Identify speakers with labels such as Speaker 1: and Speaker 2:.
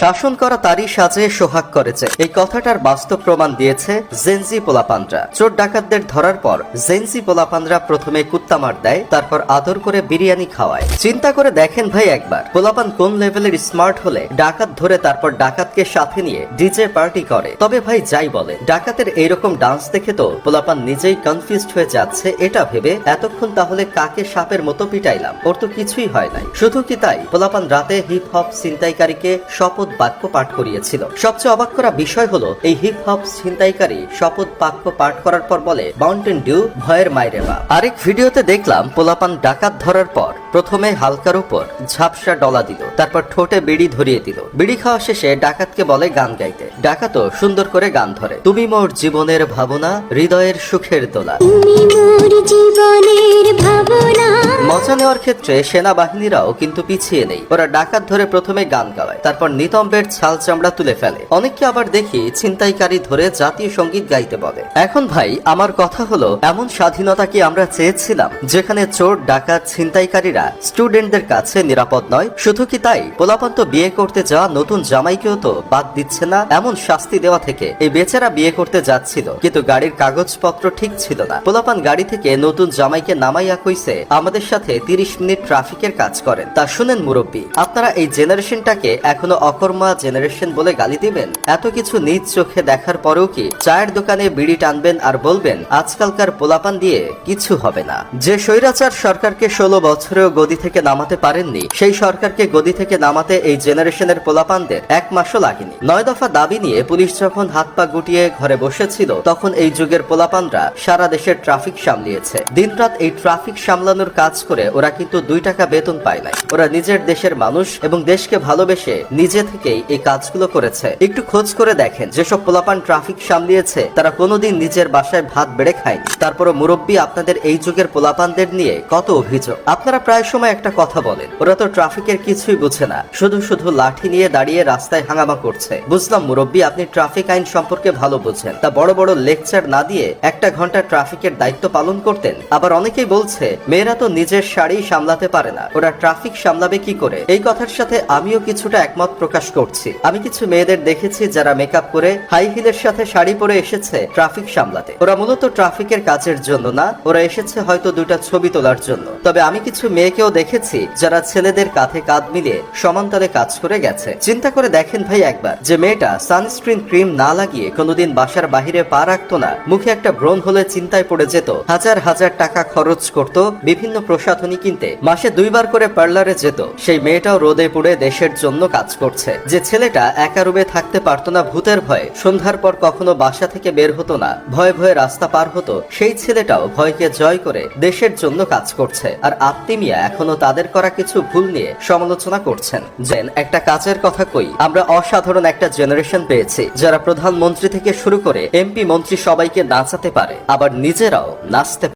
Speaker 1: শাসন করা তারই সাজে সোহাগ করেছে, এই কথাটার বাস্তব প্রমাণ দিয়েছে জেনজি পোলাপানরা। চোর ডাকাতদের ধরার পর জেনজি পোলাপানরা প্রথমে কুত্তামার দেয়, তারপর আদর করে বিরিয়ানি খাওয়ায়। চিন্তা করে দেখেন ভাই একবার, পোলাপান কোন লেভেলের স্মার্ট হলে ডাকাত ধরে তারপর ডাকাতকে সাথে নিয়ে ডিজে পার্টি করে। তবে ভাই যাই বলে, ডাকাতের এইরকম ডান্স দেখে তো পোলাপান নিজেই কনফিউজড হয়ে যাচ্ছে, এটা ভেবে এতক্ষণ তাহলে কাকে সাপের মতো পিটাইলাম, ওর তো কিছুই হয় নাই। শুধু কি তাই, পোলাপান রাতে হিপ হপ ছিনতাইকারীকে শপথ বাক্য পাঠ করিয়েছিল। সবচেয়ে অবাক করা বিষয় হলো, এই হিপ হপ ছিনতাইকারী শপথ বাক্য পাঠ করার পর বলে, মাউন্টেন ডিউ ভয়ের মাইরে বা। আরেক ভিডিওতে দেখলাম পোলাপান ডাকাত ধরার পর প্রথমে হালকার উপর ঝাপসা ডলা দিল, তারপর ঠোঁটে বিড়ি ধরিয়ে দিল। বিড়ি খাওয়া শেষে ডাকাতকে বলে গান গাইতে। ডাকাতও সুন্দর করে গান ধরে, তুমি মোর জীবনের ভাবনা, হৃদয়ের সুখের দোলা। মজা নেওয়ার ক্ষেত্রে সেনাবাহিনীরাও কিন্তু পিছিয়ে নেই। ওরা ডাকাত ধরে প্রথমে গান গাওয়ায়, তারপর নিতম্বের ছাল চামড়া তুলে ফেলে। অনেককে আবার দেখি ছিনতাইকারী ধরে জাতীয় সঙ্গীত গাইতে বলে। এখন ভাই আমার কথা হলো, এমন স্বাধীনতা কি আমরা চেয়েছিলাম যেখানে চোর ডাকাত ছিনতাইকারীরা স্টুডেন্টদের কাছে নিরাপদ নয়? শুধু কি তাই, পোলাপান তো বিয়ে করতে যাওয়া নতুন জামাইকেও তো বাদ দিচ্ছে না এমন শাস্তি দেওয়া থেকে। এই বেচারা বিয়ে করতে যাচ্ছিল, কিন্তু গাড়ির কাগজপত্র ঠিক ছিল না। পোলাপান গাড়ি থেকে নতুন জামাইকে নামাইয়া কইছে, আমাদের সাথে 30 মিনিট ট্রাফিকের কাজ করেন। তা শুনেন মুরব্বী, আপনারা এই জেনারেশনটাকে এখনো অকর্মা জেনারেশন বলে গালি দিবেন? এত কিছু নিজ চোখে দেখার পরেও কি চায়ের দোকানে বিড়ি টানবেন আর বলবেন আজকালকার পোলাপান দিয়ে কিছু হবে না? যে স্বৈরাচার সরকারকে 16 বছরেও গদি থেকে নামাতে পারেননি, সেই সরকারকে গদি থেকে নামাতে এই জেনারেশনের পোলাপানদের 1 মাসও লাগেনি। 9 দফা দাবি নিয়ে পুলিশ যখন হাত পা গুটিয়ে ঘরে বসেছিল, তখন এই যুগের পোলাপানরা সারা দেশের ট্রাফিক সামলিয়েছে। দিনরাত এই ট্রাফিক সামলানোর কাজ করে ওরা কিন্তু 2 টাকা বেতন পায় নাই। ওরা নিজের দেশের মানুষ এবং দেশকে ভালোবেসে নিজে থেকেই এই কাজগুলো করেছে। একটু খোঁজ করে দেখেন, যেসব পোলাপান ট্রাফিক সামলিয়েছে তারা কোনোদিন নিজের বাসায় ভাত বেড়ে খায়নি। তারপরও মুরব্বী আপনাদের এই যুগের পোলাপানদের নিয়ে কত অভিযোগ। আপনারা প্রায় সময় একটা কথা বলেন, ওরা তো ট্রাফিকের কিছুই বুঝে না, শুধু শুধু লাঠি নিয়ে দাঁড়িয়ে রাস্তায় হাঙ্গামা করছে। বুঝলাম মুরব্বী, আপনি ট্রাফিক আইন সম্পর্কে ভালো বুঝেন, তা বড় বড় লেকচার না দিয়ে 1 ঘন্টা ট্রাফিকের দায়িত্ব পালন করতেন। আবার অনেকেই বলছে মেয়েরা তো নিজের শাড়ি সামলাতে পারে না, ওরা ট্রাফিক সামলাবে কি করে? এই কথার সাথে আমিও কিছুটা একমত প্রকাশ করছি। আমি কিছু মেয়েদের দেখেছি যারা মেকআপ করে হাই হিলের সাথে শাড়ি পরে এসেছে ট্রাফিক সামলাতে। ওরা মূলত ট্রাফিকের কাজের জন্য না, ওরা এসেছে হয়তো 2টা ছবি তোলার জন্য। তবে আমি কিছু মেয়েকেও দেখেছি যারা ছেলেদের কাঁধে কাঁধ মিলিয়ে সমান্তরে কাজ করে গেছে। চিন্তা করে দেখেন ভাই একবার, যে মেয়েটা সানস্ক্রিন ক্রিম না লাগিয়ে কোনোদিন বাসার বাহিরে পা রাখতো না, মুখে একটা ব্রণ হলে চিন্তায় পড়ে যেত, হাজার হাজার টাকা খরচ করত বিভিন্ন প্রসাধনী কিনতে, মাসে 2 বার করে পার্লারে যেত, সেই মেয়েটাও রোদে পুড়ে দেশের জন্য কাজ করছে। যে ছেলেটা একা রুমে থাকতে পারতো না ভূতের ভয়ে, সন্ধ্যার পর কখনো বাসা থেকে বের হতো না, ভয়ে ভয়ে রাস্তা পার হতো, সেই ছেলেটাও ভয়কে জয় করে দেশের জন্য কাজ করছে। আর আপনি মিয়া এখনো তাদের করা কিছু ভুল নিয়ে সমালোচনা করছেন। যেন একটা কাজের কথা কই, আমরা অসাধারণ একটা জেনারেশন পেয়েছি যারা প্রধানমন্ত্রী থেকে শুরু করে এমপি মন্ত্রী সবাইকে নাচাতে পারে, আবার নিজেরাও নাচতে